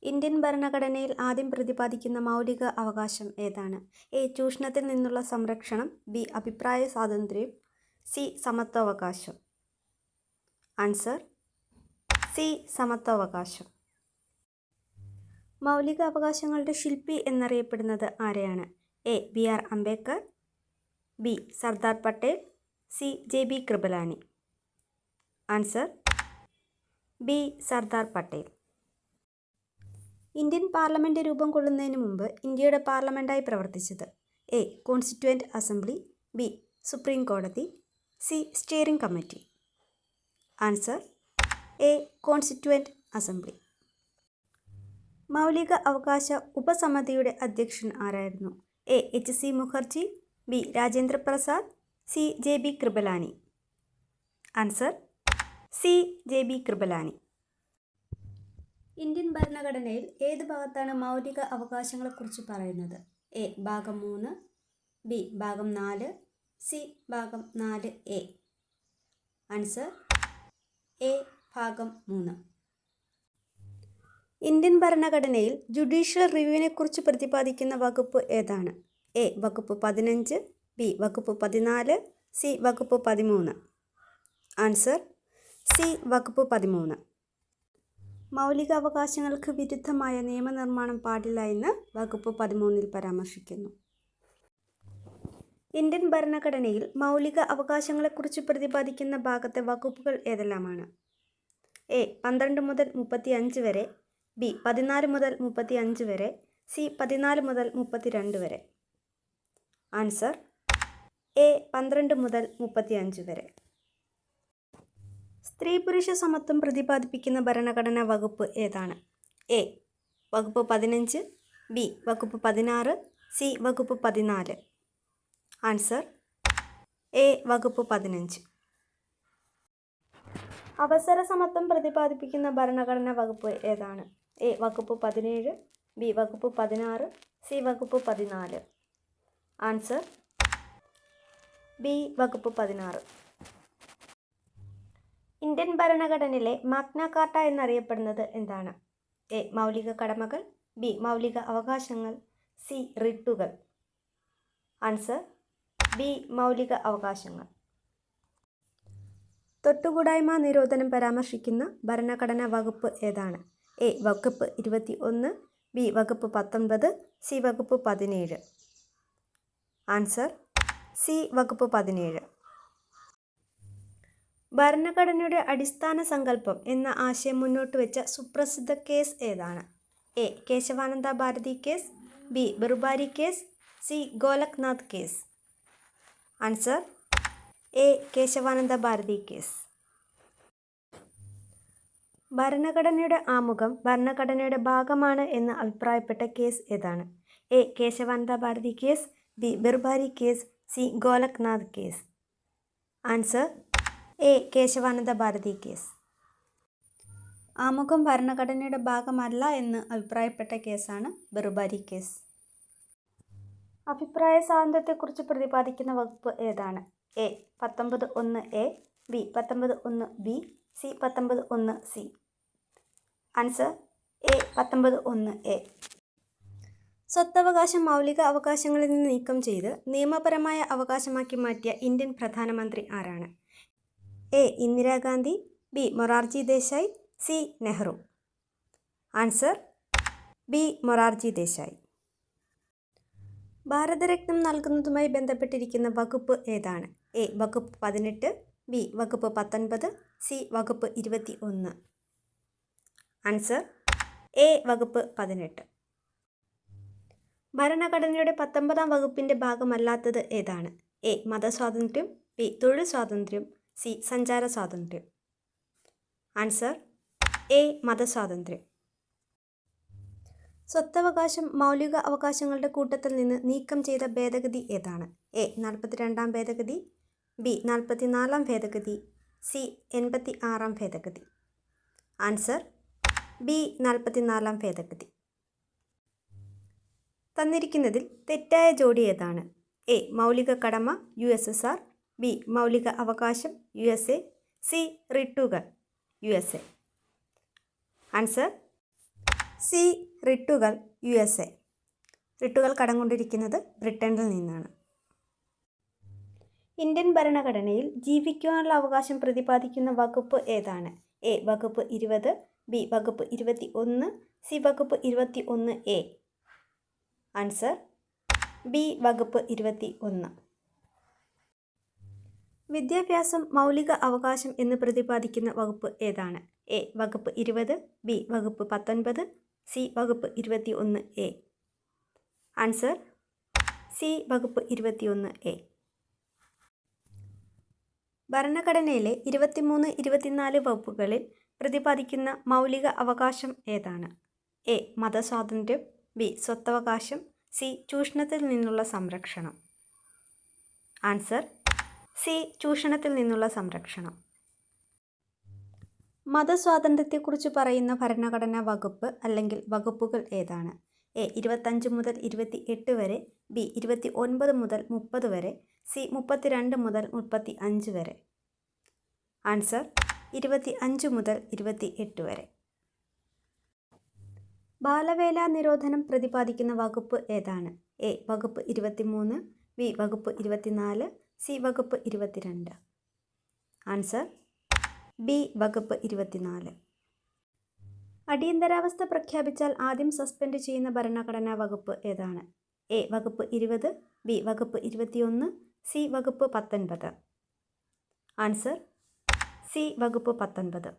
Indian ഭരണഘടനയിൽ ആദ്യം പ്രതിപാദിക്കുന്ന മൗലിക അവകാശം ഏതാണ്? എ. ചൂഷണത്തിൽ നിന്നുള്ള സംരക്ഷണം. ബി. അഭിപ്രായ സ്വാതന്ത്ര്യം. സി. സമത്വാവകാശം. Answer C. സമത്വാവകാശം. മൗലിക അവകാശങ്ങളുടെ ശില്പി എന്നറിയപ്പെടുന്നത് ആരെയാണ്? A. B. R. Ambedkar. B. Sardar Patel. C. J. B. Kripalani. Answer B. Sardar Patel. Indian parliament രൂപം കൊള്ളുന്നതിന് മുമ്പ് ഇന്ത്യയുടെ പാർലമെൻറ്റായി പ്രവർത്തിച്ചത്? A. Constituent assembly. B. Supreme കോടതി. C. Steering committee. Answer A. Constituent assembly. മൗലിക അവകാശ ഉപസമിതിയുടെ അധ്യക്ഷൻ ആരായിരുന്നു? A. H. C. Mukherjee. B. Rajendra Prasad. C. J. B. Kripalani. Answer C. J. B. Kripalani. Indian ഭരണഘടനയിൽ ഏത് ഭാഗത്താണ് മൗലിക അവകാശങ്ങളെക്കുറിച്ച് പറയുന്നത്? എ. ഭാഗം 3. ബി. ഭാഗം 4. സി. ഭാഗം 4A. Answer A. ഭാഗം 3. ഇന്ത്യൻ ഭരണഘടനയിൽ ജുഡീഷ്യൽ റിവ്യൂവിനെക്കുറിച്ച് പ്രതിപാദിക്കുന്ന വകുപ്പ് ഏതാണ്? എ. വകുപ്പ് 15. ബി. വകുപ്പ് 14. സി. വകുപ്പ് 13. Answer C. വകുപ്പ് 13. മൗലിക അവകാശങ്ങൾക്ക് വിരുദ്ധമായ നിയമനിർമ്മാണം പാടില്ല എന്ന് വകുപ്പ് 13 പരാമർശിക്കുന്നു. ഇന്ത്യൻ ഭരണഘടനയിൽ മൗലിക അവകാശങ്ങളെക്കുറിച്ച് പ്രതിപാദിക്കുന്ന ഭാഗത്തെ വകുപ്പുകൾ ഏതെല്ലാമാണ്? എ. 12 മുതൽ 35 വരെ. ബി. 14 മുതൽ 35 വരെ. സി. 14 മുതൽ 32 വരെ. Answer A. 12 മുതൽ 35 വരെ. സ്ത്രീ പുരുഷ സമത്വം പ്രതിപാദിപ്പിക്കുന്ന ഭരണഘടനാ വകുപ്പ് ഏതാണ്? എ. വകുപ്പ് 15. ബി. വകുപ്പ് 16. സി. വകുപ്പ് 14. Answer A. വകുപ്പ് 15. അവസര സമത്വം പ്രതിപാദിപ്പിക്കുന്ന ഭരണഘടനാ വകുപ്പ് ഏതാണ്? എ. വകുപ്പ് 17. ബി. വകുപ്പ് 16. സി. വകുപ്പ് 14. Answer B. വകുപ്പ് 16. ഇന്ത്യൻ ഭരണഘടനയിലെ മാഗ്ന കാർട്ട എന്നറിയപ്പെടുന്നത് എന്താണ്? എ. മൗലിക കടമകൾ. ബി. മൗലിക അവകാശങ്ങൾ. സി. റിട്ടുകൾ. Answer B. മൗലിക അവകാശങ്ങൾ. തൊട്ടുകൂടായ്മ നിരോധനം പരാമർശിക്കുന്ന ഭരണഘടനാ വകുപ്പ് ഏതാണ്? എ. വകുപ്പ് 21. ബി. വകുപ്പ് 19. സി. വകുപ്പ് 17. Answer C. വകുപ്പ് 17. ഭരണഘടനയുടെ അടിസ്ഥാന സങ്കല്പം എന്ന ആശയം മുന്നോട്ട് വെച്ച സുപ്രസിദ്ധ കേസ് ഏതാണ്? A. Kesavananda Bharati case. B. Berubari case. C. Golaknath case. Answer A. Kesavananda Bharati case. ഭരണഘടനയുടെ ആമുഖം ഭരണഘടനയുടെ ഭാഗമാണ് എന്ന് അഭിപ്രായപ്പെട്ട കേസ് ഏതാണ്? A. Kesavananda Bharati case. B. Berubari case. C. Golaknath case. Answer A. Kesavananda Bharati case. ആമുഖം ഭരണഘടനയുടെ ഭാഗമല്ല എന്ന് അഭിപ്രായപ്പെട്ട കേസാണ് ബർബാരി കേസ്. അഭിപ്രായ സ്വാതന്ത്ര്യത്തെക്കുറിച്ച് പ്രതിപാദിക്കുന്ന വകുപ്പ് ഏതാണ്? A. 19(1)(a). B. 19(1)(b). C. 19(1)(c). Answer A. 19(1)(a). സ്വത്തവകാശം മൗലിക അവകാശങ്ങളിൽ നിന്ന് നീക്കം ചെയ്ത് നിയമപരമായ അവകാശമാക്കി മാറ്റിയ ഇന്ത്യൻ പ്രധാനമന്ത്രി ആരാണ്? A. Indira Gandhi. B. Morarji Desai. C. Nehru. Answer B. Morarji Desai. ഭാരതരത്നം നൽകുന്നതുമായി ബന്ധപ്പെട്ടിരിക്കുന്ന വകുപ്പ് ഏതാണ്? എ. വകുപ്പ് 18. ബി. വകുപ്പ് 19. സി. വകുപ്പ് 21. Answer A. വകുപ്പ് 18. ഭരണഘടനയുടെ 19-ാം വകുപ്പിൻ്റെ ഭാഗമല്ലാത്തത് ഏതാണ്? എ. മതസ്വാതന്ത്ര്യം. ബി. തൊഴിൽ സ്വാതന്ത്ര്യം. സി. സഞ്ചാര സ്വാതന്ത്ര്യം. Answer A. മതസ്വാതന്ത്ര്യം. സ്വത്തവകാശം മൗലിക അവകാശങ്ങളുടെ കൂട്ടത്തിൽ നിന്ന് നീക്കം ചെയ്ത ഭേദഗതി ഏതാണ്? എ. 42-ാം ഭേദഗതി. ബി. 44-ാം ഭേദഗതി. സി. 86-ാം ഭേദഗതി. Answer B. 44-ാം ഭേദഗതി. തന്നിരിക്കുന്നതിൽ തെറ്റായ ജോഡി ഏതാണ്? എ. മൗലിക കടമ USSR. ബി. മൗലിക അവകാശം USA. സി. റിട്ടുകൾ USA. Answer C. റിട്ടുകൾ USA. റിട്ടുകൾ കടം കൊണ്ടിരിക്കുന്നത് ബ്രിട്ടനിൽ നിന്നാണ്. ഇന്ത്യൻ ഭരണഘടനയിൽ ജീവിക്കുവാനുള്ള അവകാശം പ്രതിപാദിക്കുന്ന വകുപ്പ് ഏതാണ്? എ. വകുപ്പ് 20, ബി. വകുപ്പ് 21, സി. വകുപ്പ് 21A. Answer B. വകുപ്പ് 21. വിദ്യാഭ്യാസം മൗലിക അവകാശം എന്ന് പ്രതിപാദിക്കുന്ന വകുപ്പ് ഏതാണ്? എ. വകുപ്പ് 20, ബി. വകുപ്പ് 19, സി. വകുപ്പ് 21A. Answer C. വകുപ്പ് 21A. ഭരണഘടനയിലെ 23, 24 വകുപ്പുകളിൽ പ്രതിപാദിക്കുന്ന മൗലിക അവകാശം ഏതാണ്? എ. മതസ്വാതന്ത്ര്യം, ബി. സ്വത്തവകാശം, സി. ചൂഷണത്തിൽ നിന്നുള്ള സംരക്ഷണം. Answer C. ചൂഷണത്തിൽ നിന്നുള്ള സംരക്ഷണം. മതസ്വാതന്ത്ര്യത്തെക്കുറിച്ച് പറയുന്ന ഭരണഘടനാ വകുപ്പ് അല്ലെങ്കിൽ വകുപ്പുകൾ ഏതാണ്? എ. 25 മുതൽ 28 വരെ, ബി. 29 മുതൽ 30 വരെ, സി. 32 മുതൽ 35 വരെ. ആൻസർ 25 മുതൽ 28 വരെ. ബാലവേല നിരോധനം പ്രതിപാദിക്കുന്ന വകുപ്പ് ഏതാണ്? എ. വകുപ്പ് 23, ബി. വകുപ്പ് 24, സി. വകുപ്പ് 22. Answer B. വകുപ്പ് 24. അടിയന്തരാവസ്ഥ പ്രഖ്യാപിച്ചാൽ ആദ്യം സസ്പെൻഡ് ചെയ്യുന്ന ഭരണഘടനാ വകുപ്പ് ഏതാണ്? എ. വകുപ്പ് 20, ബി. വകുപ്പ് 21, സി. വകുപ്പ് 19. Answer C. വകുപ്പ് 19.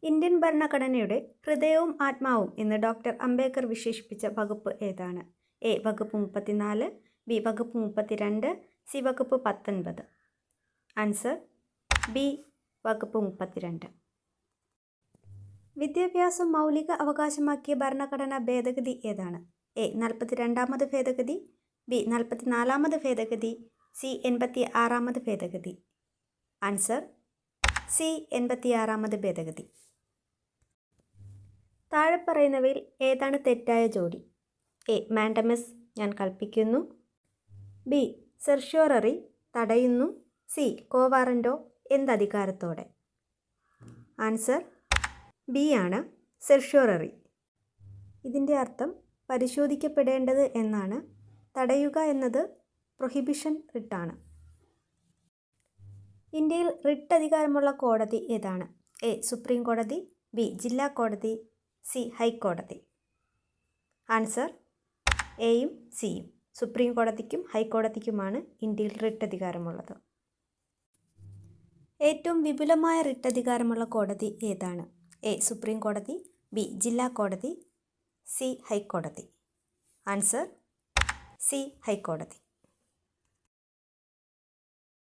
ഇന്ത്യൻ ഭരണഘടനയുടെ ഹൃദയവും ആത്മാവും എന്ന് ഡോക്ടർ അംബേദ്കർ വിശേഷിപ്പിച്ച വകുപ്പ് ഏതാണ്? എ. വകുപ്പ് 34, ബി. വകുപ്പ് 32, സി. വകുപ്പ് 19. Answer B. വകുപ്പ് 32. വിദ്യാഭ്യാസം മൗലിക അവകാശമാക്കിയ ഭരണഘടനാ ഭേദഗതി ഏതാണ്? എ. 42ാമത് ഭേദഗതി, ബി. 44ാമത് ഭേദഗതി, സി. 86ാമത് ഭേദഗതി. Answer C. 86ാമത് ഭേദഗതി. താഴെ പറയുന്നവയിൽ ഏതാണ് തെറ്റായ ജോഡി? എ. മാൻഡമസ് ഞാൻ കൽപ്പിക്കുന്നു, ബി. സെർഷ്യോററി തടയുന്നു, സി. കോവാറന്റോ എന്തധികാരത്തോടെ. ആൻസർ ബി ആണ് സെർഷ്യോററി. ഇതിൻ്റെ അർത്ഥം പരിശോധിക്കപ്പെടേണ്ടത് എന്നാണ്. തടയുക എന്നത് പ്രൊഹിബിഷൻ റിട്ടാണ്. ഇന്ത്യയിൽ റിട്ട് അധികാരമുള്ള കോടതി ഏതാണ്? എ. സുപ്രീം കോടതി, ബി. ജില്ലാ കോടതി, സി. ഹൈക്കോടതി. ആൻസർ എയും സിയും. സുപ്രീം കോടതിക്കും ഹൈക്കോടതിക്കുമാണ് ഇന്ത്യയിൽ റിട്ട് അധികാരമുള്ളത്. ഏറ്റവും വിപുലമായ റിട്ട് അധികാരമുള്ള കോടതി ഏതാണ്? എ. സുപ്രീം കോടതി, ബി. ജില്ലാ കോടതി, സി. ഹൈക്കോടതി. Answer C. ഹൈക്കോടതി.